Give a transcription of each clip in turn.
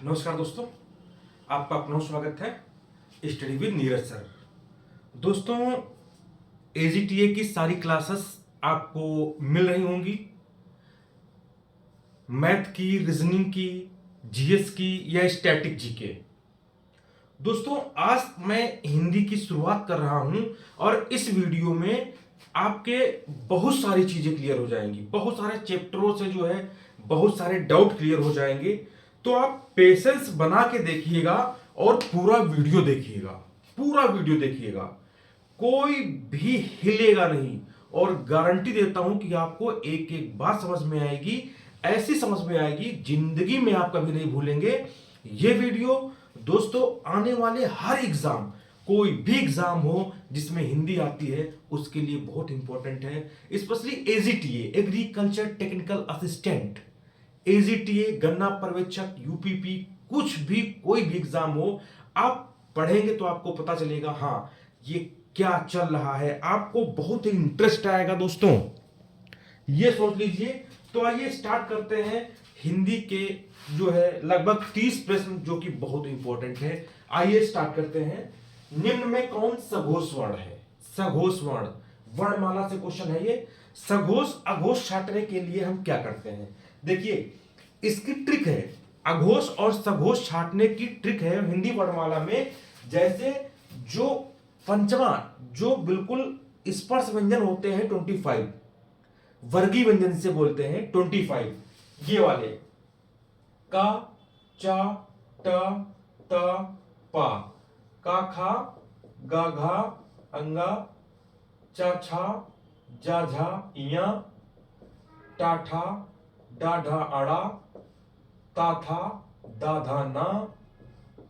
नमस्कार दोस्तों, आपका अपना स्वागत है स्टडी विद नीरज सर। दोस्तों, एजीटीए की सारी क्लासेस आपको मिल रही होंगी। मैथ की, रीजनिंग की, जीएस की या स्टैटिक जीके। दोस्तों, आज मैं हिंदी की शुरुआत कर रहा हूं और इस वीडियो में आपके बहुत सारी चीजें क्लियर हो जाएंगी। बहुत सारे चैप्टरों से जो है बहुत सारे डाउट क्लियर हो जाएंगे। तो आप पेशेंस बना के देखिएगा और पूरा वीडियो देखिएगा। पूरा वीडियो देखिएगा, कोई भी हिलेगा नहीं और गारंटी देता हूं कि आपको एक एक बात समझ में आएगी। ऐसी समझ में आएगी जिंदगी में आप कभी नहीं भूलेंगे। ये वीडियो दोस्तों आने वाले हर एग्जाम, कोई भी एग्जाम हो जिसमें हिंदी आती है, उसके लिए बहुत इंपॉर्टेंट है। Specially AGTA, agriculture technical assistant, AGTA, गन्ना पर्यवेक्षक, यूपीपी, कुछ भी कोई भी एग्जाम हो, आप पढ़ेंगे तो आपको पता चलेगा हाँ ये क्या चल रहा है। आपको बहुत ही इंटरेस्ट आएगा दोस्तों, ये सोच लीजिए। तो आइए स्टार्ट करते हैं। हिंदी के जो है लगभग 30 प्रश्न जो कि बहुत इंपॉर्टेंट है। आइए स्टार्ट करते हैं। निम्न में कौन सघोष वर्ण है? सघोष वर्ण, वर्णमाला से क्वेश्चन है ये। सघोष अघोष छांटने के लिए हम क्या करते हैं? देखिए, इसकी ट्रिक है, अघोष और सघोष छांटने की ट्रिक है हिंदी वर्णमाला में। जैसे जो पंचमा, जो बिल्कुल स्पर्श व्यंजन होते हैं 25, वर्गीय व्यंजन से बोलते हैं 25, ये वाले का, चा, ट, त, पा, का, खा, गा, घा, अंगा, चा, छा, जा, झा, इया, टा, ठा, डा, ढा, अड़ा, ता, था, दा, धा, ना,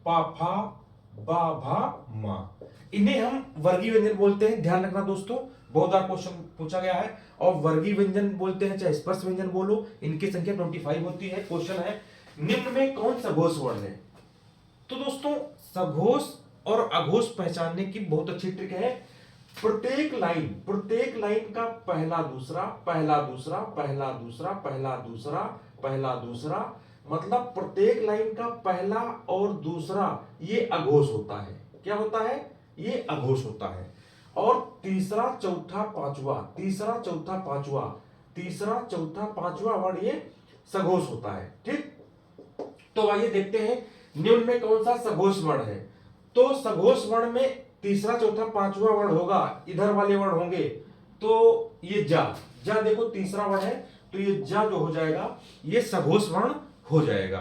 पा, फा, बा, भा, मा। इन्हें हम वर्गीय व्यंजन बोलते हैं। ध्यान रखना दोस्तों, बहुत बार क्वेश्चन पूछा गया है। और वर्गीय व्यंजन बोलते हैं चाहे स्पर्श व्यंजन बोलो, इनकी संख्या 25 होती है। क्वेश्चन है, निम्न में कौन सघोष वर्ण है? तो दोस्तों, सघोष और अघोष पहचानने की बहुत अच्छी ट्रिक है। प्रत्येक लाइन का पहला दूसरा, पहला दूसरा, पहला दूसरा, पहला दूसरा, पहला दूसरा, मतलब प्रत्येक लाइन का पहला और दूसरा ये अघोष होता है। क्या होता है? ये अघोष होता है। और तीसरा, चौथा, पांचवा, तीसरा, चौथा, पांचवा, तीसरा, चौथा, पांचवा वर्ण ये सघोष होता है। ठीक, तो आइए देखते हैं निम्न में कौन सा सघोष वर्ण है। तो सघोष वर्ण में तीसरा, चौथा, पांचवा वर्ण होगा, इधर वाले वर्ण होंगे। तो ये जा, जा देखो तीसरा वर्ण है, तो ये जा जो हो जाएगा ये सघोष वर्ण हो जाएगा।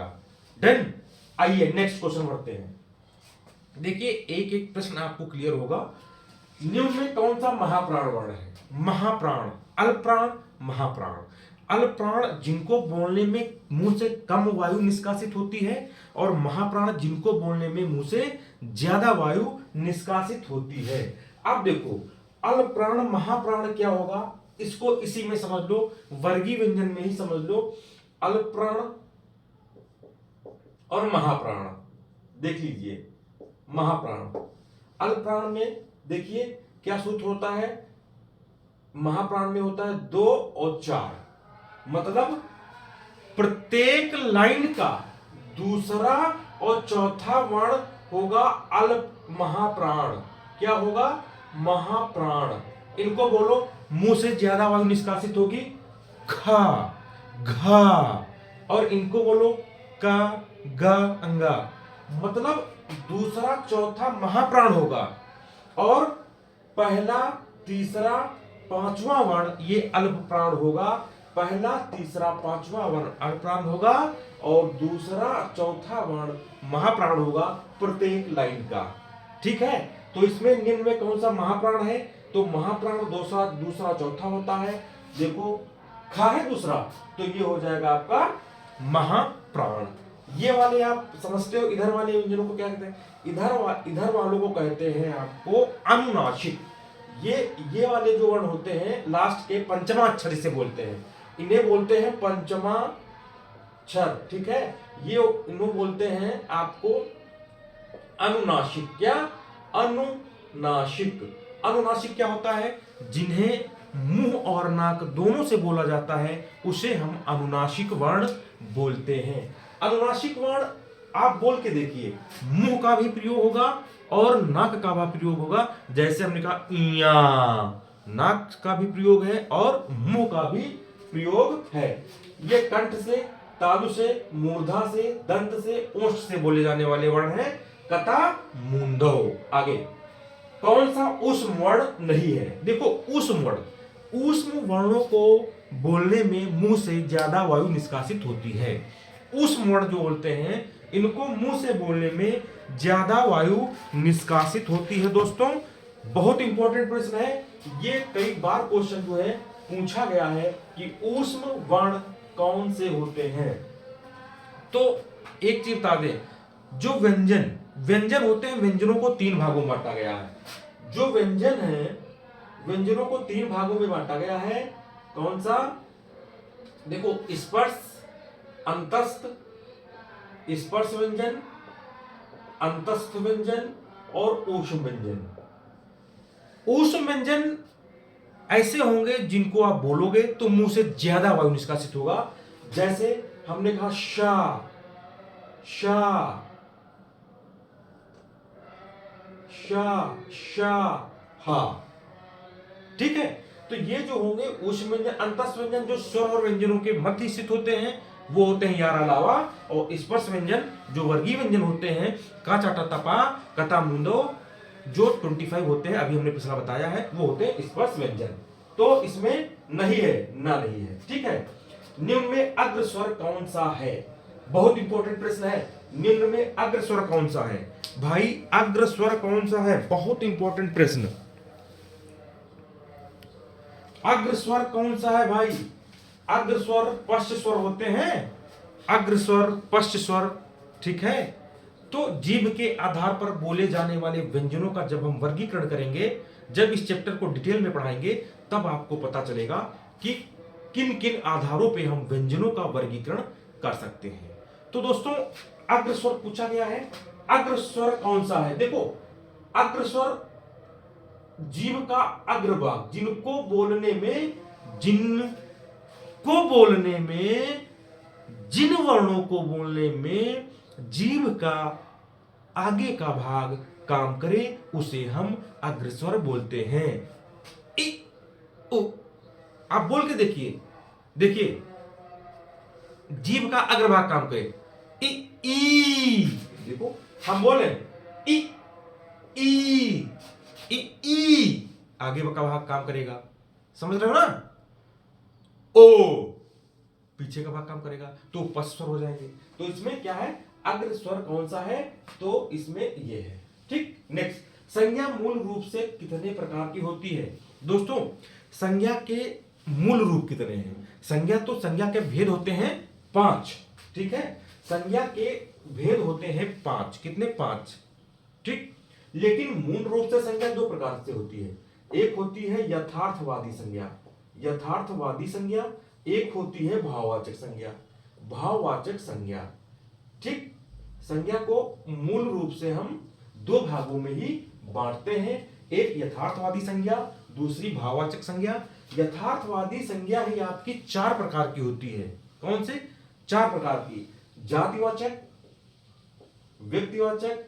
डन। आइए नेक्स्ट क्वेश्चन बढ़ते हैं। देखिए, एक एक प्रश्न आपको क्लियर होगा। निम्न में कौन सा महाप्राण वर्ण है? महाप्राण, अल्पप्राण, महाप्राण। अल्पप्राण जिनको बोलने में मुंह से कम वायु निष्कासित होती है, और महाप्राण जिनको बोलने में मुंह से ज्यादा वायु निष्कासित होती है। अब देखो, अल्पप्राण महाप्राण क्या होगा, इसको इसी में समझ लो, वर्गीय व्यंजन में ही समझ लो। अल्पप्राण और महाप्राण देख लीजिए। महाप्राण, अल्पप्राण में देखिए क्या सूत्र होता है। महाप्राण में होता है 2 और 4, मतलब प्रत्येक लाइन का दूसरा और चौथा वर्ण होगा अल्प महाप्राण। क्या होगा? महाप्राण। इनको बोलो, मुंह से ज्यादा वायु निष्कासित होगी, खा, घा, और इनको बोलो का, गा, अंगा, मतलब दूसरा चौथा महाप्राण होगा। और पहला, तीसरा, पांचवा वर्ण ये अल्पप्राण होगा। पहला, तीसरा, पांचवा वर्ण अल्पप्राण होगा और दूसरा, चौथा वर्ण महाप्राण होगा प्रत्येक लाइन का। ठीक है, तो इसमें निम्न में कौन सा महाप्राण है? तो महाप्राण दूसरा चौथा होता है। देखो, खा है दूसरा, तो ये हो जाएगा आपका महाप्राण। ये वाले आप समझते हो, इधर वाले व्यंजनों को क्या कहते हैं? इधर वालों को कहते हैं आपको अनुनासिक। ये वाले जो वर्ण होते हैं लास्ट के पंचमा अक्षर से बोलते हैं, इन्हें बोलते हैं पंचमाक्षर। ठीक है, ये इन्हें बोलते हैं आपको अनुनासिक। क्या? अनुनासिक। अनुनासिक क्या होता है? जिन्हें मुंह और नाक दोनों से बोला जाता है, उसे हम अनुनासिक वर्ण बोलते हैं। अनुनासिक वर्ण आप बोल के देखिए, मुंह का भी प्रयोग होगा और नाक का भी प्रयोग होगा। जैसे हमने कहा इया, नाक का भी प्रयोग है और मुंह का भी प्रयोग है। ये कंठ से, तालु से, मूर्धा से, दंत से, ओष्ठ से बोले जाने वाले वर्ण हैं कथा मुंडो। आगे कौन सा ऊष्म वर्ण नहीं है? देखो ऊष्म वर्ण, ऊष्म वर्णों को बोलने में मुंह से ज्यादा वायु निष्कासित होती है। ऊष्म वर्ण जो बोलते हैं इनको मुंह से बोलने में ज्यादा वायु निष्कासित होती है। दोस्तों बहुत इंपॉर्टेंट प्रश्न है ये, कई बार क्वेश्चन जो है पूछा गया है कि ऊष्म वर्ण कौन से होते हैं। तो एक चीज बता दें, जो व्यंजन होते हैं, व्यंजनों को 3 भागों में बांटा गया है। जो व्यंजन है व्यंजनों को 3 भागों में बांटा गया है। कौन सा? देखो स्पर्श, अंतस्थ, स्पर्श व्यंजन, अंतस्थ व्यंजन और ऊष्म व्यंजन। ऊष्म व्यंजन ऐसे होंगे जिनको आप बोलोगे तो मुंह से ज्यादा वायु निष्कासित होगा। जैसे हमने कहा शा, शा, शा, शा, हा, ठीक है। तो ये जो होंगे ऊष्म व्यंजन। अंतस्थ व्यंजन जो स्वर और व्यंजनों के मध्य स्थित होते हैं वो होते हैं यारा लावा। और स्पर्श व्यंजन जो वर्गीय व्यंजन होते हैं का, चाटा, तपा, कता, मुंडो, जो 25 होते हैं, अभी हमने पिछला बताया है, वो होते हैं स्पर्श व्यंजन। तो इसमें नहीं है, ना नहीं है, ठीक है। निम्न में अग्र स्वर कौन सा है? बहुत इंपॉर्टेंट प्रश्न है। निम्न में अग्र स्वर कौन सा है? भाई अग्र स्वर कौन सा है? बहुत इंपॉर्टेंट प्रश्न। अग्र स्वर कौन सा है भाई? अग्र स्वर पश्च स्वर होते हैं, अग्र स्वर पश्च स्वर, ठीक है। तो जीभ के आधार पर बोले जाने वाले व्यंजनों का जब हम वर्गीकरण करेंगे, जब इस चैप्टर को डिटेल में पढ़ाएंगे, तब आपको पता चलेगा कि किन किन आधारों पे हम व्यंजनों का वर्गीकरण कर सकते हैं। तो दोस्तों अग्र स्वर पूछा गया है, अग्र स्वर कौन सा है? देखो अग्र स्वर जीव का अग्रभाग, जिनको बोलने में, जिन वर्णों को बोलने में जीव का आगे का भाग काम करे उसे हम अग्रस्वर बोलते हैं। इ, उ, आप बोल के देखिए जीव का अग्रभाग काम करे, इ, ई, देखो हम बोले इ, ई, ई, आगे का भाग काम करेगा, समझ रहे हो ना। ओ, पीछे का भाग काम करेगा, तो पश्च स्वर हो जाएंगे। तो इसमें क्या है? अग्र स्वर कौन सा है? तो इसमें ये है, ठीक। नेक्स्ट, संज्ञा मूल रूप से कितने प्रकार की होती है? दोस्तों संज्ञा के मूल रूप कितने हैं? संज्ञा के भेद होते हैं 5, ठीक है। संज्ञा के भेद होते हैं 5, कितने? 5, ठीक। लेकिन मूल रूप से संज्ञा 2 प्रकार से होती है। एक होती है यथार्थवादी संज्ञा, एक होती है भाववाचक संज्ञा, ठीक। संज्ञा को मूल रूप से हम 2 भागों में ही बांटते हैं, एक यथार्थवादी संज्ञा, दूसरी भाववाचक संज्ञा। यथार्थवादी संज्ञा ही आपकी 4 प्रकार की होती है। कौन से? 4 प्रकार की। जातिवाचक, व्यक्तिवाचक,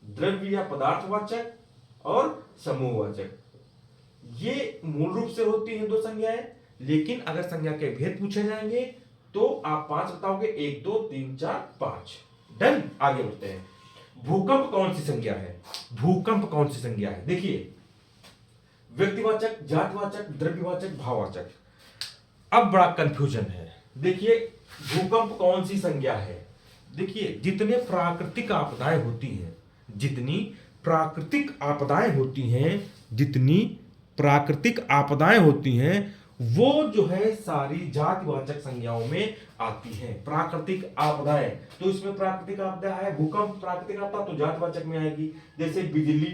द्रव्य या पदार्थवाचक और समूहवाचक। ये मूल रूप से होती हैं 2 संज्ञाएं। लेकिन अगर संज्ञा के भेद पूछे जाएंगे तो आप 5 बताओगे, 1 2 3 4 5। डन। आगे बढ़ते हैं। भूकंप कौन सी संज्ञा है? देखिए व्यक्तिवाचक, जातिवाचक, द्रव्यवाचक, भाववाचक। अब बड़ा कंफ्यूजन है। देखिए भूकंप कौन सी संज्ञा है? देखिए जितनी प्राकृतिक आपदाएं होती हैं वो जो है सारी जातिवाचक संज्ञाओं में आती हैं। प्राकृतिक आपदाएं, तो इसमें प्राकृतिक आपदा है भूकंप, प्राकृतिक आपदा तो जातिवाचक में आएगी। जैसे बिजली,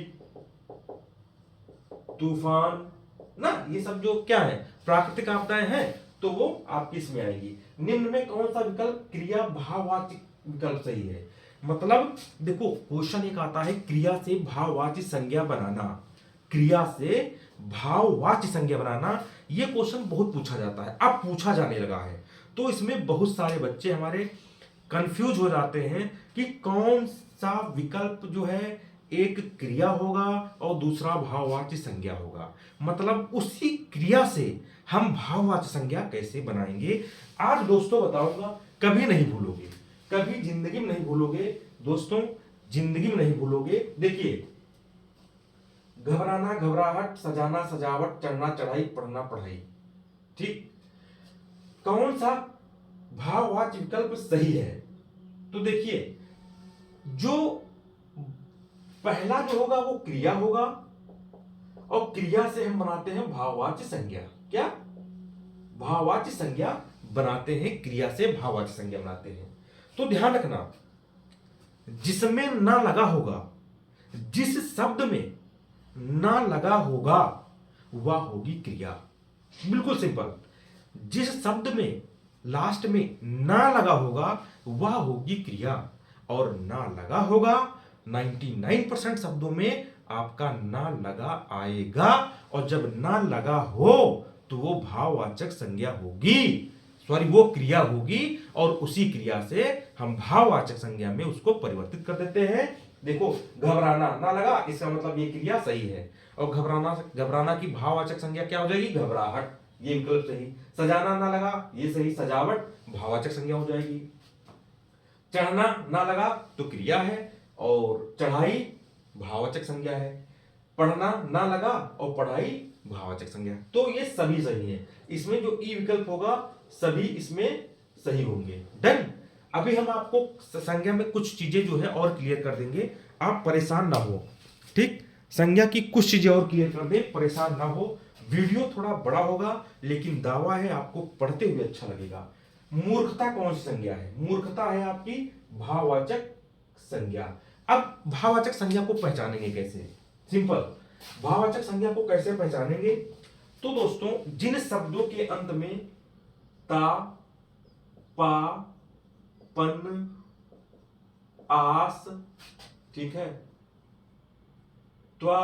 तूफान ना, ये सब जो क्या है प्राकृतिक आपदाएं हैं, तो वो आपकी इसमें आएगी। निम्न में कौन सा विकल्प क्रिया भाववाचक विकल्प सही है? मतलब देखो क्वेश्चन एक आता है क्रिया से भाववाची संज्ञा बनाना, ये क्वेश्चन बहुत पूछा जाता है, अब पूछा जाने लगा है। तो इसमें बहुत सारे बच्चे हमारे कंफ्यूज हो जाते हैं कि कौन सा विकल्प जो है एक क्रिया होगा और दूसरा भाववाच्य संज्ञा होगा। मतलब उसी क्रिया से हम भाववाच्य संज्ञा कैसे बनाएंगे, आज दोस्तों बताऊंगा। कभी नहीं भूलोगे, कभी जिंदगी में नहीं भूलोगे दोस्तों, जिंदगी में नहीं भूलोगे। देखिए, घबराना घबराहट, सजाना सजावट, चढ़ना चढ़ाई, पढ़ना पढ़ाई। ठीक, कौन सा भाववाच्य विकल्प सही है? तो देखिए, जो पहला जो होगा वो क्रिया होगा और क्रिया से हम बनाते हैं भाववाच्य संज्ञा। क्या? भाववाच्य संज्ञा बनाते हैं, क्रिया से भाववाच्य संज्ञा बनाते हैं। तो ध्यान रखना, जिसमें ना लगा होगा, जिस शब्द में ना लगा होगा वह होगी क्रिया। बिल्कुल सिंपल, जिस शब्द में लास्ट में ना लगा होगा वह होगी क्रिया, और ना लगा होगा 99% शब्दों में आपका ना लगा आएगा, और जब ना लगा हो तो वो भाववाचक संज्ञा होगी, सॉरी वो क्रिया होगी, और उसी क्रिया से हम भाववाचक संज्ञा में उसको परिवर्तित कर देते हैं। देखो, घबराना ना लगा, इसका मतलब ये क्रिया सही है, और घबराना की भाववाचक संज्ञा क्या हो जाएगी? घबराहट, ये विकल्प सही। सजाना ना लगा, ये सही, सजावट भाववाचक संज्ञा हो जाएगी। चढ़ना ना लगा तो क्रिया है, और चढ़ाई भाववाचक संज्ञा है। पढ़ना ना लगा और पढ़ाई भाववाचक संज्ञा। तो ये सभी सही है, इसमें जो ई विकल्प होगा सभी इसमें सही होंगे। डन। अभी हम आपको संज्ञा में कुछ चीजें जो है और क्लियर कर देंगे, आप परेशान ना हो। ठीक, संज्ञा की कुछ चीजें और क्लियर कर दें, परेशान ना हो। वीडियो थोड़ा बड़ा होगा लेकिन दावा है आपको पढ़ते हुए अच्छा लगेगा। मूर्खता कौन सी संज्ञा है? मूर्खता है आपकी भाववाचक संज्ञा। अब भाववाचक संज्ञा को पहचानेंगे कैसे? सिंपल, भाववाचक संज्ञा को कैसे पहचानेंगे? तो दोस्तों, जिन शब्दों के अंत में ता, पा, पन, आस, ठीक है, त्वा,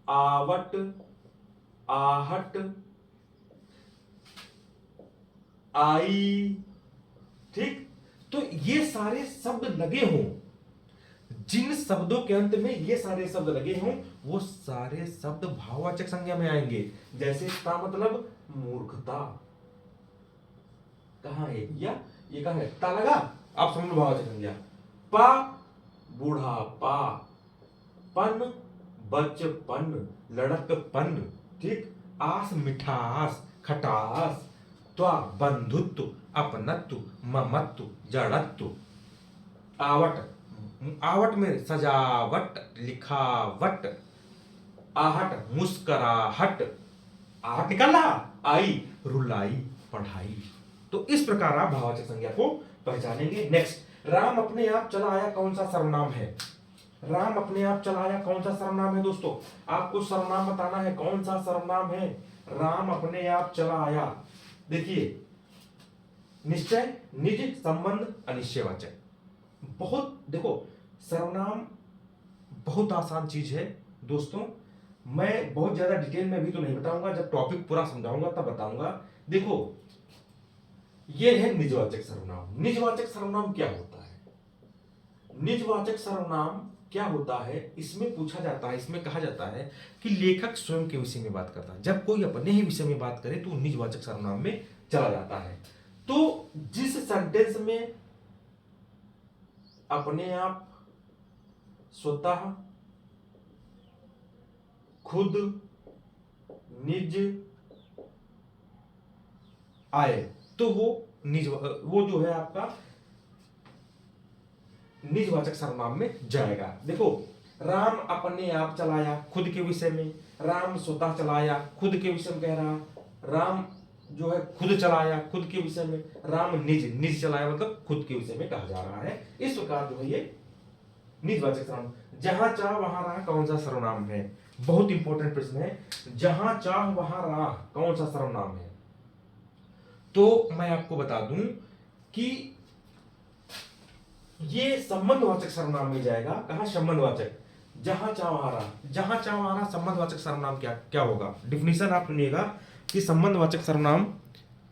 आवट, आहट, आई, ठीक, तो ये सारे शब्द लगे हों, जिन शब्दों के अंत में ये सारे शब्द लगे हों वो सारे शब्द भाववाचक संज्ञा में आएंगे। जैसे ता मतलब मूर्खता, कहां है या ये कहां है? ता लगा, आप समझ लो भाववाचक संज्ञा। पा बूढ़ापा, पन बचपन, लड़कपन, ठीक, आस मिठास, खटास, त्वा बंधुत्व, अपनत्व, ममत्व, जड़त्व, आवट, आवट में सजावट, लिखावट, आहट मुस्कराहट, आहट निकल रहा, आई रुलाई, पढ़ाई। तो इस प्रकार आप भाववाचक संज्ञा को पहचानेंगे। नेक्स्ट, राम अपने आप चला आया कौन सा सर्वनाम है? राम अपने आप चला आया कौन सा सर्वनाम है? दोस्तों, आपको सर्वनाम बताना है, कौन सा सर्वनाम है? राम अपने आप चला आया। देखिए, निश्चय, निज, संबंध, अनिश्चयवाचक। बहुत देखो, सर्वनाम बहुत आसान चीज है दोस्तों, मैं बहुत ज्यादा डिटेल में भी तो नहीं बताऊंगा, जब टॉपिक पूरा समझाऊंगा तब बताऊंगा। देखो, ये है निजवाचक सर्वनाम। निजवाचक सर्वनाम क्या होता है? निजवाचक सर्वनाम क्या होता है? इसमें पूछा जाता है, इसमें कहा जाता है कि लेखक स्वयं के विषय में बात करता है। जब कोई अपने ही विषय में बात करे तो निजवाचक सर्वनाम में चला जाता है। तो जिस सेंटेंस में अपने आप, स्वतः, खुद, निज आए तो वो जो है आपका निजवाचक सर्वनाम में जाएगा। देखो, राम अपने आप चलाया, खुद के विषय में। राम स्वतः चलाया, खुद के विषय में कह रहा। राम जो है खुद चलाया, खुद के विषय में। राम निज चलाया मतलब खुद के विषय में कहा जा रहा है। इस प्रकार जो है ये निजवाचक सर्वनाम। जहां चाह वहां राह कौन सा सर्वनाम है? बहुत इंपॉर्टेंट प्रश्न है। जहां चाह वहां राह कौन सा सर्वनाम है? तो मैं आपको बता दूं कि ये संबंधवाचक सर्वनाम में जाएगा। कहां? संबंधवाचक। जहां चाह वहां राह, जहां चाह वहां राह संबंधवाचक सर्वनाम क्या होगा? डिफिनीशन आप सुनिएगा कि संबंधवाचक सर्वनाम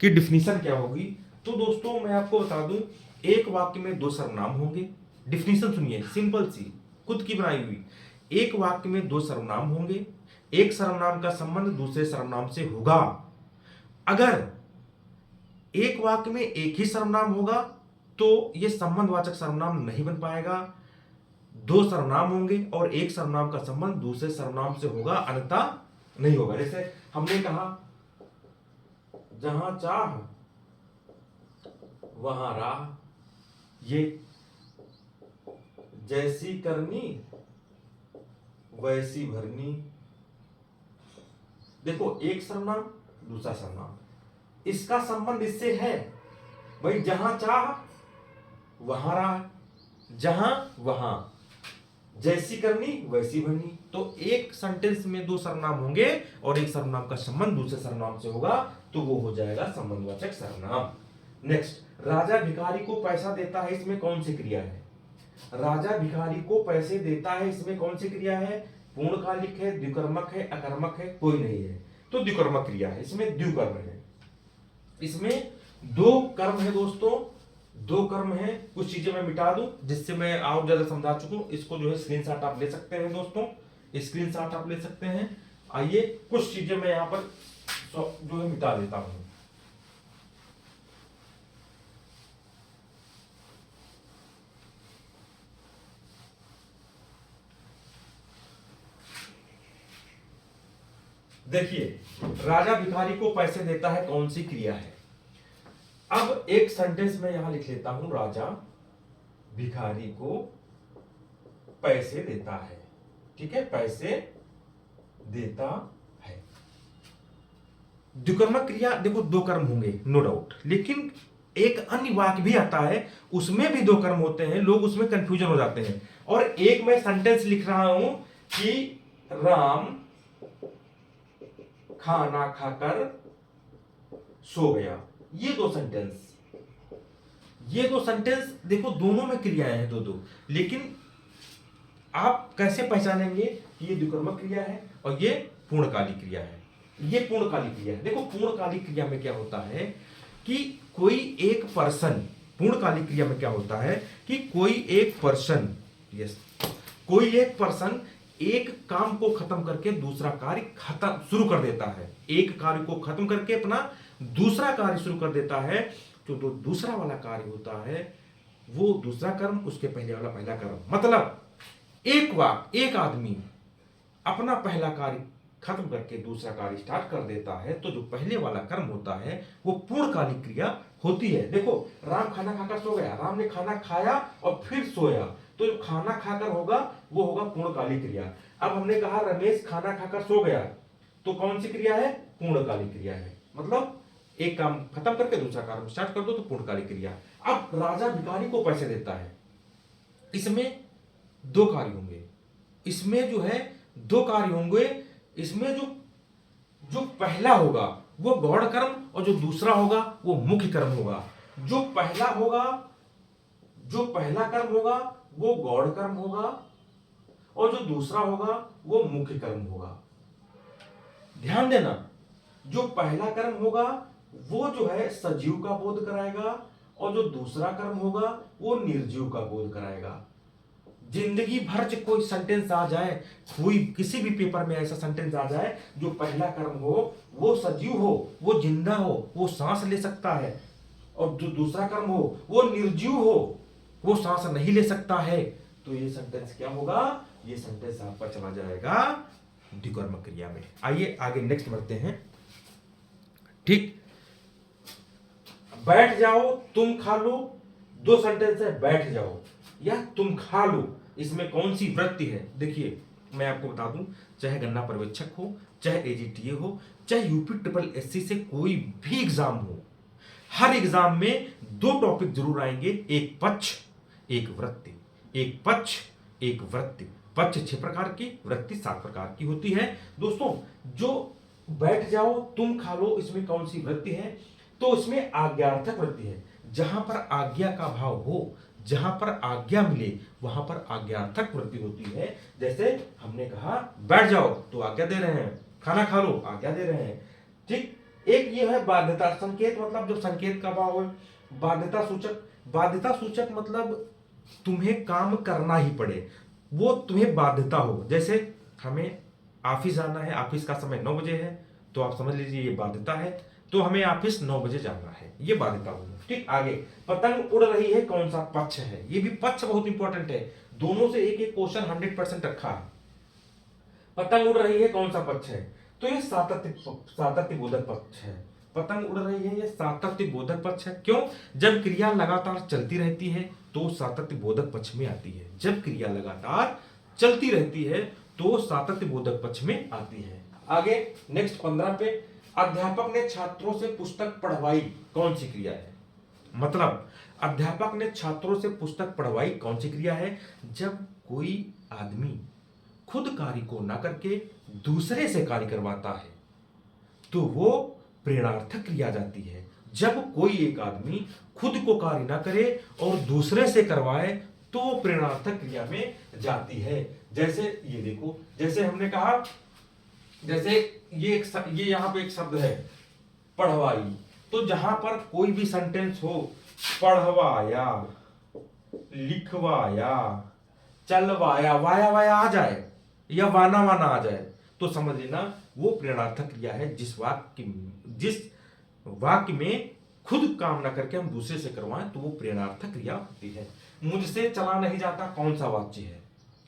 की डिफिनीशन क्या होगी। तो दोस्तों, मैं आपको बता दूं एक वाक्य में दो सर्वनाम होंगे। डिफिनीशन सुनिए, सिंपल सी, खुद की बनाई हुई। एक वाक्य में दो सर्वनाम होंगे, एक सर्वनाम का संबंध दूसरे सर्वनाम से होगा। अगर एक वाक्य में एक ही सर्वनाम होगा तो यह संबंधवाचक सर्वनाम नहीं बन पाएगा। दो सर्वनाम होंगे और एक सर्वनाम का संबंध दूसरे सर्वनाम से होगा, अन्यथा नहीं होगा। जैसे हमने कहा जहां चाह वहां राह, ये जैसी करनी वैसी भरनी। देखो, एक सर्वनाम दूसरा सर्वनाम, इसका संबंध इससे है भाई, जहां चाह वहां राह, जहां वहां, जैसी करनी वैसी भरनी। तो एक सेंटेंस में दो सर्वनाम होंगे और एक सर्वनाम का संबंध दूसरे सर्वनाम से होगा, तो वो हो जाएगा संबंधवाचक सर्वनाम। नेक्स्ट, राजा भिखारी को पैसा देता है, इसमें कौन सी क्रिया है? राजा भिखारी को पैसे देता है, इसमें कौन सी क्रिया है? पूर्णकालिक है, द्विकर्मक है, अकर्मक है? कोई नहीं है, तो द्विकर्मक क्रिया है, इसमें द्विकर्म है। इसमें दो कर्म है दोस्तों, दो कर्म है। कुछ चीजें मैं मिटा दूं जिससे मैं और ज्यादा समझा चुका हूं। इसको जो है स्क्रीनशॉट आप ले सकते हैं दोस्तों, स्क्रीनशॉट आप ले सकते हैं। आइए कुछ चीजें मैं यहां पर जो है मिटा देता हूं। देखिए, राजा भिखारी को पैसे देता है, कौन सी क्रिया है? अब एक सेंटेंस में यहां लिख लेता हूं, राजा भिखारी को पैसे देता है। ठीक है, पैसे देता है। द्विकर्मक क्रिया, देखो दो कर्म होंगे नो डाउट, लेकिन एक अन्य वाक्य भी आता है, उसमें भी दो कर्म होते हैं, लोग उसमें कंफ्यूजन हो जाते हैं। और एक मैं सेंटेंस लिख रहा हूं कि राम खाना खाकर सो गया। ये दो सेंटेंस देखो, दोनों में क्रियाएं हैं दो दो, लेकिन आप कैसे पहचानेंगे कि ये द्विकर्मक क्रिया है और ये पूर्णकालिक क्रिया है? ये पूर्णकालिक क्रिया है। देखो, पूर्णकालिक क्रिया में क्या होता है कि कोई एक पर्सन, पूर्णकालिक क्रिया में क्या होता है कि कोई एक पर्सन एक काम को खत्म करके दूसरा कार्य खत्म शुरू कर देता है। एक कार्य को खत्म करके अपना दूसरा कार्य शुरू कर देता है। जो दूसरा वाला कार्य होता है वो दूसरा कर्म, उसके पहले वाला पहला कर्म। मतलब एक आदमी अपना पहला कार्य खत्म करके दूसरा कार्य स्टार्ट कर देता है, तो जो पहले वाला कर्म होता है वो पूर्णकालिक क्रिया होती है। देखो, राम खाना खाकर सो गया, राम ने खाना खाया और फिर सोया, तो जो खाना खाकर होगा वो होगा पूर्णकालिक क्रिया। अब हमने कहा रमेश खाना खाकर सो गया, तो कौन सी क्रिया है? पूर्णकालिक क्रिया है। मतलब एक काम खत्म करके दूसरा काम स्टार्ट कर दो तो पूर्णकालिक क्रिया। अब राजा भिखारी को पैसे देता है, इसमें दो कार्य होंगे, इसमें जो है दो कार्य होंगे। इसमें जो पहला होगा वो गौण कर्म और जो दूसरा होगा वो मुख्य कर्म होगा। जो पहला कर्म होगा वो गौण कर्म होगा और जो दूसरा होगा वो मुख्य कर्म होगा। ध्यान देना, जो पहला कर्म होगा वो जो है सजीव का बोध कराएगा और जो दूसरा कर्म होगा वो निर्जीव का बोध कराएगा। जिंदगी भर जो कोई सेंटेंस आ जाए, कोई किसी भी पेपर में ऐसा सेंटेंस आ जाए जो पहला कर्म हो वो सजीव हो, वो जिंदा हो, वो सांस ले सकता है, और जो दूसरा कर्म हो वो निर्जीव हो, वो सांस नहीं ले सकता है, तो ये सेंटेंस क्या होगा? ये सेंटेंस आपका चला जाएगा द्विकर्मक क्रिया में। आइए आगे नेक्स्ट बढ़ते हैं। ठीक, बैठ जाओ तुम खा लो, दो सेंटेंस है, बैठ जाओ या तुम खा लो, इसमें कौन सी वृत्ति है? देखिए मैं आपको बता दूं, चाहे गन्ना पर्यवेक्षक हो, चाहे एजीटीए हो, चाहे यूपी ट्रिपल एससी से कोई भी एग्जाम हो, हर एग्जाम में दो टॉपिक जरूर आएंगे, एक पक्ष एक वृत्ति। एक पक्ष एक वृत्ति। पक्ष 6 प्रकार की, वृत्ति 7 प्रकार की होती है। दोस्तों, जो बैठ जाओ तुम खा लो, इसमें कौन सी वृत्ति है? तो इसमें आज्ञार्थक वृत्ति है। जहां पर आज्ञा का भाव हो, जहां पर आज्ञा मिले वहां पर आज्ञार्थक वृत्ति होती है। जैसे हमने कहा बैठ जाओ तो आज्ञा दे रहे हैं, खाना खा लो आज्ञा दे रहे हैं। ठीक, एक ये है बाध्यता संकेत, मतलब जब संकेत का अभाव हो। बाध्यता सूचक, बाध्यता सूचक मतलब तुम्हें काम करना ही पड़े, वो तुम्हें बाध्यता हो। जैसे हमें ऑफिस जाना है, ऑफिस का समय 9 बजे है, तो आप समझ लीजिए ये बाध्यता है, तो हमें ऑफिस 9 बजे जाना है, ये बाध्यता होगी। ठीक, आगे पतंग उड़ रही है, कौन सा पक्ष है? ये भी पक्ष बहुत इंपॉर्टेंट है, दोनों से एक एक क्वेश्चन 100% रखा है। पतंग उड़ रही है, कौन सा पक्ष है? तो ये सातत्य बोधक पक्ष है। पतंग उड़ रही है, ये सातत्य बोधक पक्ष है। क्यों? जब क्रिया लगातार चलती रहती है तो सातत्य बोधक पक्ष में आती है। जब क्रिया लगातार चलती रहती है तो सातत्य बोधक पक्ष में आती है। आगे नेक्स्ट 15 पे, अध्यापक ने छात्रों से पुस्तक पढ़वाई, कौन सी क्रिया है? मतलब अध्यापक ने छात्रों से पुस्तक पढ़वाई कौन सी क्रिया है? जब कोई आदमी खुद कार्य को ना करके दूसरे से कार्य करवाता है तो वो प्रेरणार्थक क्रिया जाती है। जब कोई एक आदमी खुद को कार्य ना करे और दूसरे से करवाए तो वो प्रेरणार्थक क्रिया में जाती है। जैसे ये देखो, जैसे हमने कहा, जैसे ये यहां पे एक शब्द है पढ़वाई, तो जहां पर कोई भी सेंटेंस हो, पढ़वाया, लिखवाया, चलवाया, वाया वाया आ जाए या वाना वाना आ जाए तो समझ लेना वो प्रेरणार्थक क्रिया है। जिस वाक्य में खुद काम ना करके हम दूसरे से करवाएं तो वो प्रेरणार्थक क्रिया होती है। मुझसे चला नहीं जाता, कौन सा वाच्य है?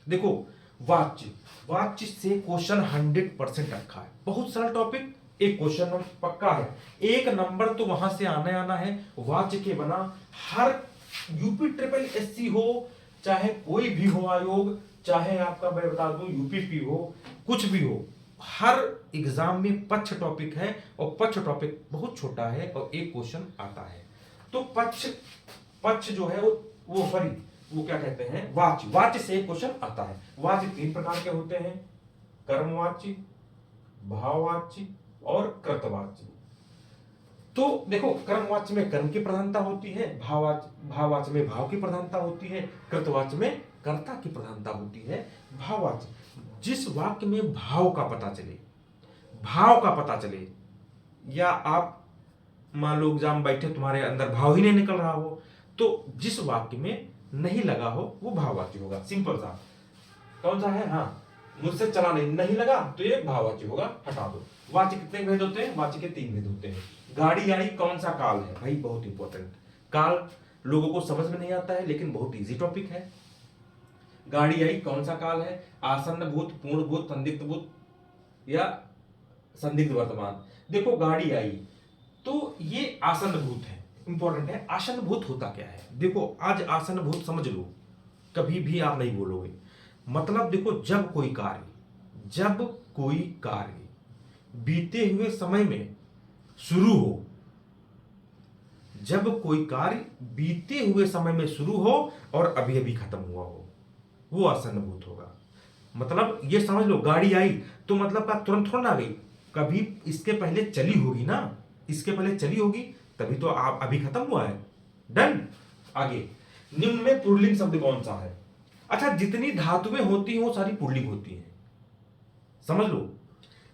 देखो वाच्य से क्वेश्चन 100% रखा है, बहुत सरल टॉपिक, एक क्वेश्चन पक्का है, 1 नंबर तो वहां से आना है। वाच्य के बना हर यूपी ट्रिपल एससी हो, चाहे कोई भी हो आयोग, चाहे आपका मैं बता दूं यूपीपी हो, कुछ भी हो, हर एग्जाम में पक्ष टॉपिक है और पक्ष टॉपिक बहुत छोटा है और एक क्वेश्चन आता है। तो पक्ष जो है वो क्या कहते हैं? वाच्य से एक क्वेश्चन आता है। वाच्य 3 प्रकार के होते हैं, कर्मवाच्य, भाववाच्य और कृतवाच्य। तो देखो कर्मवाच्य में कर्म की प्रधानता होती है, भाववाच्य में भाव की प्रधानता होती है, कृतवाच्य में कर्ता की प्रधानता होती है। भाववाच्य, जिस वाक्य में भाव का पता चले, या आप मान लो एग्जाम बैठे, तुम्हारे अंदर भाव ही नहीं निकल रहा हो, तो जिस वाक्य में नहीं लगा हो वो भाववाच्य होगा। सिंपल सा, कौन सा है? हाँ, मुझसे चला नहीं लगा तो ये भाववाच्य होगा, हटा दो। वाच्य कितने भेद होते हैं? वाच्य के 3 भेद होते हैं। गाड़ी आई, कौन सा काल है? भाई बहुत इंपॉर्टेंट, काल लोगों को समझ में नहीं आता है लेकिन बहुत इजी टॉपिक है। गाड़ी आई, कौन सा काल है? आसन्न भूत, पूर्ण भूत, संदिग्ध भूत या संदिग्ध वर्तमान। देखो गाड़ी आई तो ये आसन्न भूत है, इंपॉर्टेंट है। आसन्न भूत होता क्या है? देखो आज आसन्न भूत समझ लो, कभी भी आप नहीं बोलोगे। मतलब देखो जब कोई कार्य बीते हुए समय में शुरू हो, जब कोई कार्य बीते हुए समय में शुरू हो और अभी अभी खत्म हुआ हो, वो आसन्न भूत होगा। मतलब ये समझ लो, गाड़ी आई तो मतलब का तुरंत थोड़ा ना गई, कभी इसके पहले चली होगी ना, इसके पहले चली होगी तभी तो आप अभी खत्म हुआ है। डन। आगे निम्न में पुल्लिंग शब्द कौन सा है? अच्छा, जितनी धातुएं होती हैं वो सारी पुल्लिंग होती हैं, समझ लो,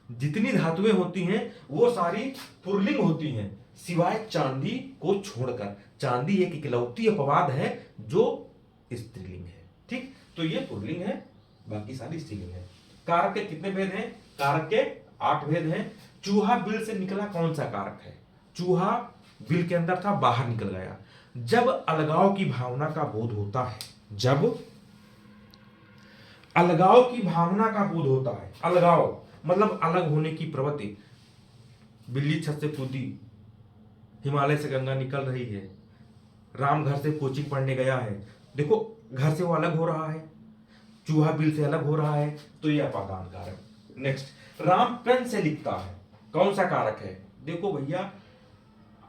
जितनी धातुएं होती हैं वो सारी पुल्लिंग होती हैं सिवाय चांदी को छोड़कर। चांदी एक इकलौती अपवाद है जो स्त्रीलिंग है। ठीक, तो ये पुल्लिंग है, बाकी सारी स्त्रीलिंग है। कारक के कितने भेद हैं? कारक के 8 भेद हैं। चूहा बिल से निकला, कौन सा कारक है? चूहा बिल के अंदर था, बाहर निकल गया। जब अलगाव की भावना का बोध होता है, जब अलगाव की भावना का बोध होता है, अलगाव मतलब अलग होने की प्रवृत्ति। बिल्ली छत से कूदी, हिमालय से गंगा निकल रही है, राम घर से कोचिंग पढ़ने गया है, देखो घर से वो अलग हो रहा है, चूहा बिल से अलग हो रहा है, तो ये अपादान कारक। नेक्स्ट, राम पेन से लिखता है, कौन सा कारक है? देखो भैया,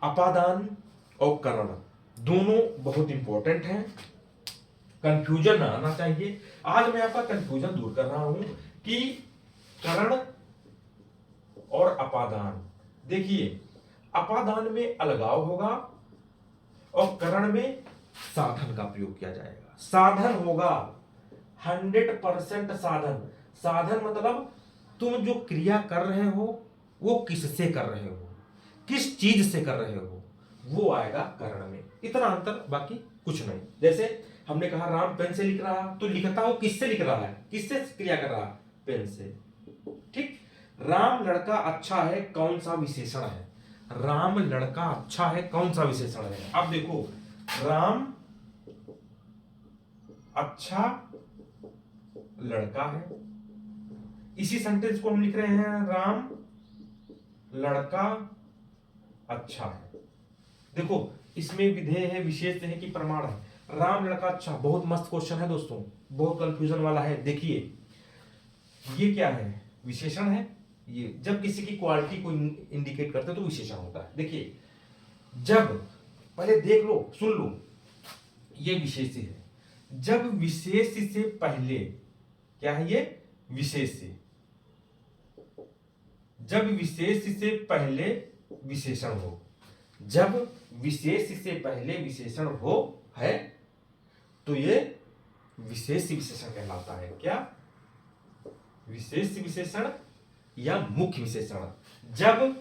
अपादान और करण दोनों बहुत इंपॉर्टेंट हैं, कंफ्यूजन ना आना चाहिए। आज मैं आपका कंफ्यूजन दूर कर रहा हूं कि करण और अपादान, देखिए अपादान में अलगाव होगा और करण में साधन का प्रयोग किया जाएगा। साधन होगा 100% साधन। साधन मतलब तुम जो क्रिया कर रहे हो वो किससे कर रहे हो, किस चीज से कर रहे हो वो आएगा करण में। इतना अंतर, बाकी कुछ नहीं। जैसे हमने कहा राम पेन से लिख रहा, तो लिखता हो किससे लिख रहा है, किससे क्रिया कर रहा, पेन से। ठीक। राम लड़का अच्छा है कौन सा विशेषण है, राम लड़का अच्छा है कौन सा विशेषण है। अब देखो, राम अच्छा लड़का है, इसी सेंटेंस को हम लिख रहे हैं राम लड़का अच्छा है। देखो इसमें विधेय है, विशेष है कि प्रमाण है। राम लड़का अच्छा, बहुत मस्त क्वेश्चन है दोस्तों, बहुत कंफ्यूजन वाला है। देखिए ये क्या है, विशेषण है। ये जब किसी की क्वालिटी को इंडिकेट करते हैं तो विशेषण होता है। देखिए जब, पहले देख लो सुन लो, ये विशेष है। जब विशेष से पहले, क्या है ये, विशेष से, जब विशेष से पहले विशेषण हो, जब विशेष से पहले विशेषण हो है तो ये विशेष विशेषण कहलाता है। क्या, विशेष विशेषण या मुख्य विशेषण। जब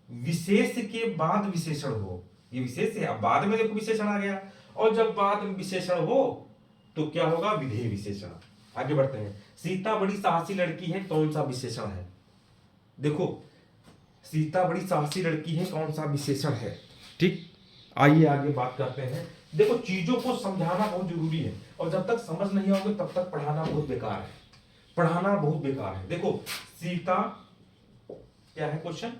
विशेष के बाद विशेषण हो, ये विशेष है, अब बाद में देखो विशेषण आ गया, और जब बाद में विशेषण हो तो क्या होगा, विधेय विशेषण। आगे बढ़ते हैं। सीता बड़ी साहसी लड़की है कौन सा विशेषण है। देखो सीता बड़ी साहसी लड़की है कौन सा विशेषण है। ठीक, आइए आगे बात करते हैं। देखो चीजों को समझाना बहुत जरूरी है, और जब तक समझ नहीं आओगे तब तक पढ़ाना बहुत बेकार है, पढ़ाना बहुत बेकार है। देखो सीता, क्या है क्वेश्चन,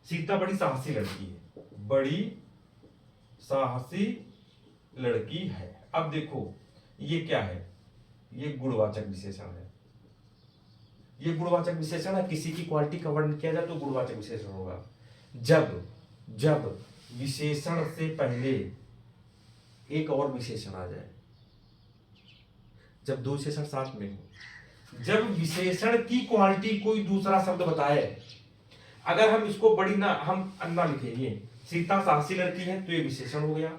सीता बड़ी साहसी लड़की है, बड़ी साहसी लड़की है। अब देखो ये क्या है, ये गुणवाचक विशेषण है, ये गुणवाचक विशेषण है। किसी की क्वालिटी का वर्णन किया जाए तो गुणवाचक विशेषण होगा। जब विशेषण से पहले एक और विशेषण आ जाए, जब दो विशेषण साथ में हो, जब विशेषण की क्वालिटी कोई दूसरा शब्द बताए, अगर हम इसको बड़ी ना, हम अन्ना लिखेंगे, सीता साहसी लड़की है तो ये विशेषण हो गया।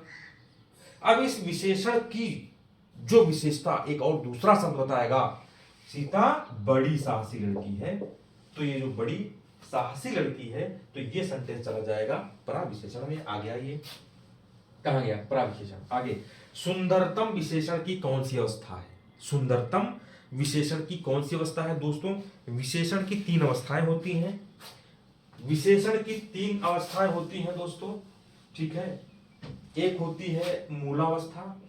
अब इस विशेषण की जो विशेषता एक और दूसरा शब्द बताएगा, सीता बड़ी साहसी लड़की है, तो ये जो बड़ी साहसी लड़की है, तो ये सेंटेंस चला जाएगा पराविशेषण में। आ गया, ये कहां गया, पराविशेषण। आगे, सुंदरतम विशेषण की कौन सी अवस्था है, सुंदरतम विशेषण की कौन सी अवस्था है दोस्तों। विशेषण की तीन अवस्थाएं होती हैं, विशेषण की तीन अवस्थाएं होती हैं दोस्तों। ठीक है, एक होती है मूलावस्था,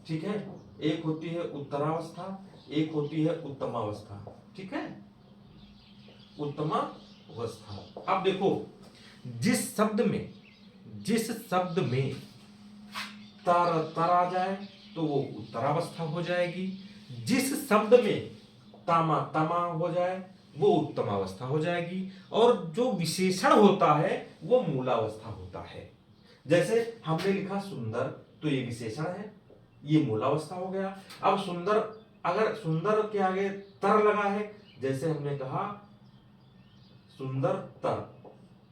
ठीक है, एक होती है उत्तरावस्था, एक होती है उत्तमावस्था। ठीक है, उत्तमावस्था। अब देखो जिस शब्द में तर आ जाए तो वो उत्तरावस्था हो जाएगी, जिस शब्द में तमा हो जाए वो उत्तमावस्था हो जाएगी, और जो विशेषण होता है वो मूलावस्था होता है। जैसे हमने लिखा सुंदर, तो ये विशेषण है, ये मूलावस्था हो गया। अब सुंदर, अगर सुंदर के आगे तर लगा है, जैसे हमने कहा सुंदर तर,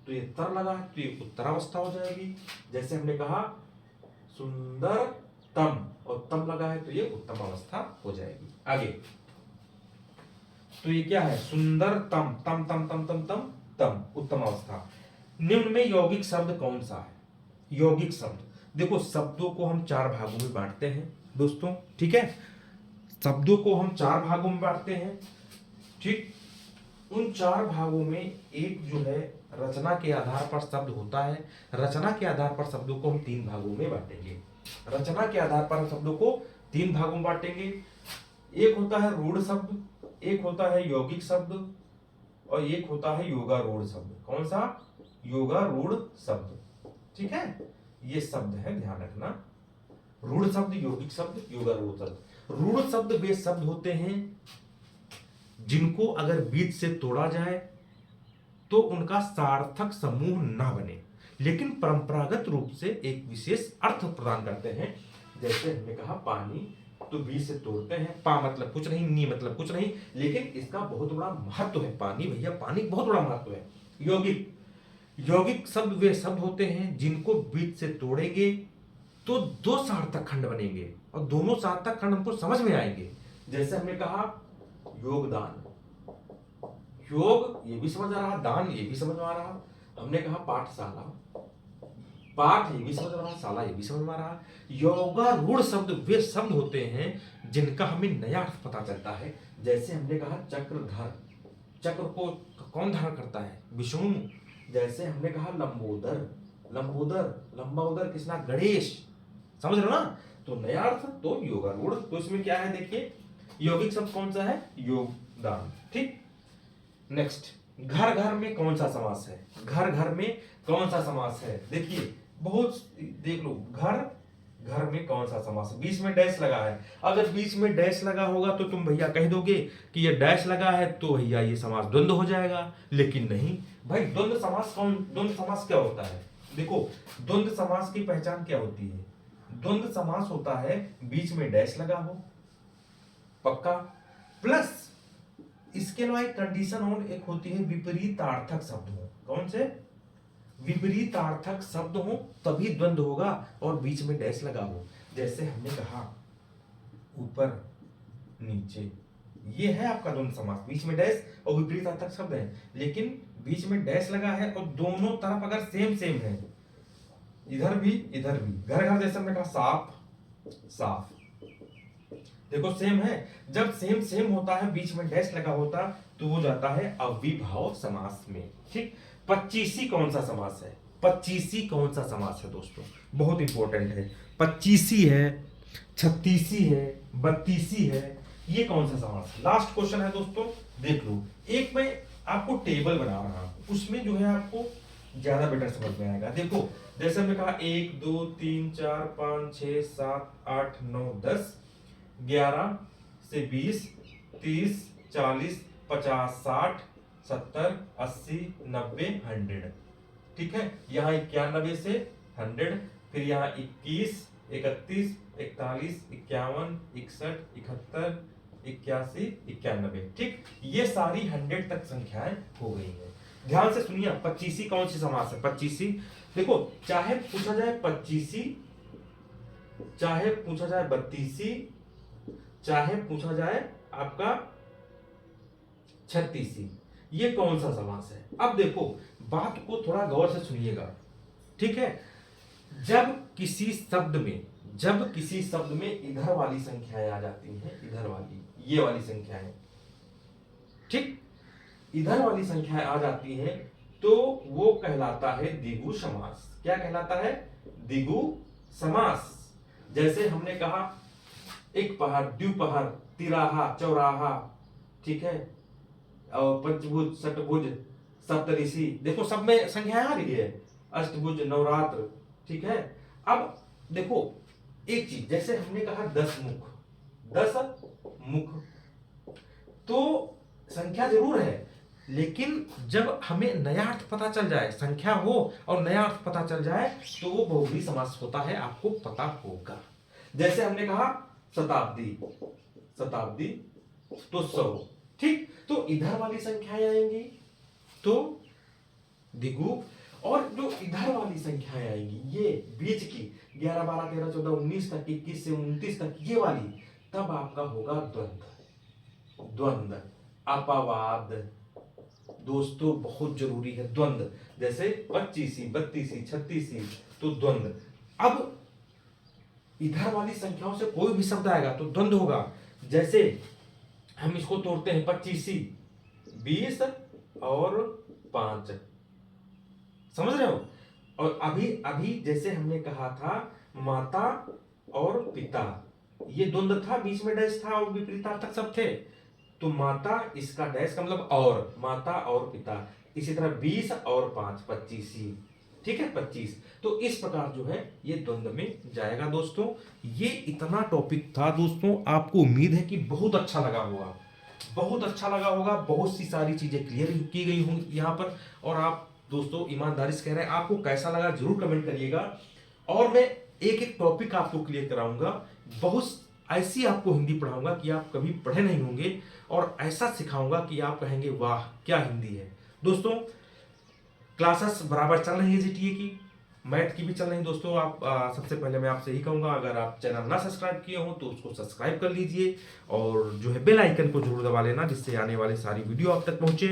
तो ये तर लगा है तो ये उत्तरावस्था हो जाएगी। जैसे हमने कहा सुंदर तम, और तम लगा है तो ये उत्तम अवस्था हो जाएगी। आगे, तो ये क्या है, सुंदर तम, तम तम तम तम तम तम, उत्तम अवस्था। निम्न में यौगिक शब्द कौन सा है। यौगिक शब्द, देखो शब्दों को हम चार भागों में बांटते हैं दोस्तों। ठीक है, शब्दों को हम चार भागों में बांटते हैं। ठीक, उन चार भागों में एक जो है रचना के आधार पर शब्द होता है। रचना के आधार पर शब्दों को हम तीन भागों में बांटेंगे। रचना के आधार पर हम शब्दों को तीन भागों में बांटेंगे। एक होता है रूढ़ शब्द, एक होता है यौगिक शब्द, और एक होता है योगारूढ़ शब्द। कौन सा, योगारूढ़ शब्द। ठीक है, ये शब्द है, ध्यान रखना, रूढ़ शब्द, यौगिक शब्द, योगारूढ़ शब्द। रूढ़ शब्द वे शब्द होते हैं जिनको अगर बीच से तोड़ा जाए तो उनका सार्थक समूह ना बने, लेकिन परंपरागत रूप से एक विशेष अर्थ प्रदान करते हैं। जैसे हमने कहा पानी, तो बीच से तोड़ते हैं, पा मतलब कुछ नहीं, नी मतलब कुछ नहीं, लेकिन इसका बहुत बड़ा महत्व है। पानी, भैया पानी बहुत बड़ा महत्व है। यौगिक शब्द वे शब्द होते हैं जिनको बीच से तोड़ेंगे तो दो सार्थक खंड बनेंगे, और दोनों सार्थक खंड हमको समझ में आएंगे। जैसे हमने कहा योगदान, योग ये भी समझ आ रहा, दान ये भी समझ में आ रहा। हमने कहा पाठशाला, पाठ ये भी समझ में रहा, शाला ये भी समझ में आ रहा। योगारूढ़ शब्द वे शब्द होते हैं जिनका हमें नया अर्थ पता चलता है। जैसे हमने कहा चक्रधर, चक्र को कौन धारण करता है? विष्णु। जैसे हमने कहा लंबोदर, लंबोदर लंबा उदर किसना? गणेश। समझ रहे हो ना? तो नया अर्थ तो योगारूढ़। तो इसमें क्या है देखिए, यौगिक शब्द कौन सा है? योगदान। ठीक। नेक्स्ट, घर घर में कौन सा समास है? घर घर में कौन सा समास है? देखिए बहुत, देख लो, घर घर में कौन सा समास है? बीच में डैश लगा है। अगर बीच में डैश लगा होगा तो तुम भैया कह दोगे कि ये डैश लगा है तो भैया ये समास द्वंद्व हो जाएगा, लेकिन नहीं भाई। द्वंद्व समास कौन, द्वंद्व समास क्या होता है? देखो, द्वंद्व समास की पहचान क्या होती है? द्वंद्व समास होता है बीच में डैश लगा हो, पक्का, प्लस इसके अलावा एक कंडीशन और एक होती है विपरीतार्थक शब्द हो। कौन से? विपरीतार्थक शब्द हो तभी द्वंद्व होगा और बीच में डैश लगा हो। जैसे हमने कहा ऊपर नीचे, ये है आपका द्वंद्व समास, बीच में डैश और विपरीतार्थक शब्द है, लेकिन बीच में डैश लगा है और दोनों तरफ अगर सेम सेम है, इधर भी इधर भी। घर घर जैसे हमने कहा साफ, साफ, देखो सेम है। जब सेम सेम होता है, बीच में डैश लगा होता तो वो जाता है अविभाव समास में। ठीक। पच्चीसी कौन सा समास है? पच्चीसी कौन सा समास है दोस्तों? बहुत इंपॉर्टेंट है। पच्चीसी है, छत्तीसी है, बत्तीसी है, ये कौन सा समास है? लास्ट क्वेश्चन है दोस्तों, देख लो। एक मैं आपको टेबल बना रहा हूं, उसमें जो है आपको ज्यादा बेटर समझ में आएगा। देखो, जैसे हमने कहा 1 2 3 4 5 6 7 8 9 10, 11 से 20, 30, 40, 50, 60, 70, 80, 90, 100। ठीक है। यहाँ 91 से 100, फिर यहाँ 21, 31, 41, 51, 61, 71, 81, 91। ठीक। ये सारी 100 तक संख्याएं हो गई हैं। ध्यान से सुनिए, पच्चीसी कौन सी समास है? पच्चीसी, देखो, चाहे पूछा जाए पच्चीसी, चाहे पूछा जाए बत्तीसी, चाहे पूछा जाए आपका छत्तीसी, ये कौन सा समास है? अब देखो, बात को थोड़ा गौर से सुनिएगा। ठीक है। जब किसी शब्द में इधर वाली संख्याएं आ जाती हैं, इधर वाली, ये वाली संख्याएं, ठीक, इधर वाली संख्याएं आ जाती हैं तो वो कहलाता है द्विगु समास। क्या कहलाता है? द्विगु समास। जैसे हमने कहा एक पहाड़, द्विपहर, तिराहा, चौराहा, ठीक है, और पंचभुज, षटभुज, सप्तऋषि, देखो सब में संख्या आ रही है, अष्टभुज, नवरात्र। ठीक है। अब देखो एक चीज, जैसे हमने कहा 10 मुख, 10 मुख, तो संख्या जरूर है, लेकिन जब हमें नया अर्थ पता चल जाए, संख्या हो और नया अर्थ पता चल जाए तो वो बहुव्रीहि समास होता है, आपको पता होगा। जैसे हमने कहा शताब्दी, शताब्दी तो 100। ठीक। तो इधर वाली संख्याएं आएंगी तो द्विगु, और जो इधर वाली संख्याएं आएंगी, ये बीच की 11 12 13 14 19 तक, 21 से 29 तक, ये वाली, तब आपका होगा द्वंद्व। द्वंद्व, अपवाद दोस्तों बहुत जरूरी है। द्वंद्व, जैसे पच्चीसी, बत्तीसी, छत्तीसी, तो द्वंद्व। अब इधर वाली संख्याओं से कोई भी शब्द आएगा तो द्वंद्व होगा। जैसे हम इसको तोड़ते हैं, पच्चीसी, 20 और 5, समझ रहे हो? और अभी अभी जैसे हमने कहा था माता और पिता, ये द्वंद्व था, बीच में डैश था और विपरीतार्थक शब्द थे, तो माता, इसका डैश का मतलब और, माता और पिता। इसी तरह 20 और 5, 25। ठीक है, 25। तो इस प्रकार जो है ये द्वंद्व में जाएगा। दोस्तों ये इतना टॉपिक था दोस्तों, आपको उम्मीद है कि बहुत अच्छा लगा होगा, बहुत अच्छा लगा होगा। बहुत सी सारी चीजें क्लियर की गई होंगी यहाँ पर। और आप दोस्तों ईमानदारी से कह रहे हैं, आपको कैसा लगा जरूर कमेंट करिएगा। और मैं एक एक टॉपिक आपको क्लियर कराऊंगा, बहुत ऐसी आपको हिंदी पढ़ाऊंगा कि आप कभी पढ़े नहीं होंगे, और ऐसा सिखाऊंगा कि आप कहेंगे वाह क्या हिंदी है। दोस्तों क्लासेस बराबर चल रही है जीटीए की, मैथ की भी चल रही है दोस्तों। आप सबसे पहले मैं आपसे यही कहूंगा, अगर आप चैनल ना सब्सक्राइब किए हो तो उसको सब्सक्राइब कर लीजिए, और जो है बेल आइकन को जरूर दबा लेना, जिससे आने वाली सारी वीडियो आप तक पहुंचे।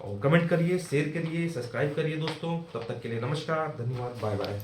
और कमेंट करिए, शेयर करिए, सब्सक्राइब करिए दोस्तों। तब तक के लिए नमस्कार, धन्यवाद, बाय बाय।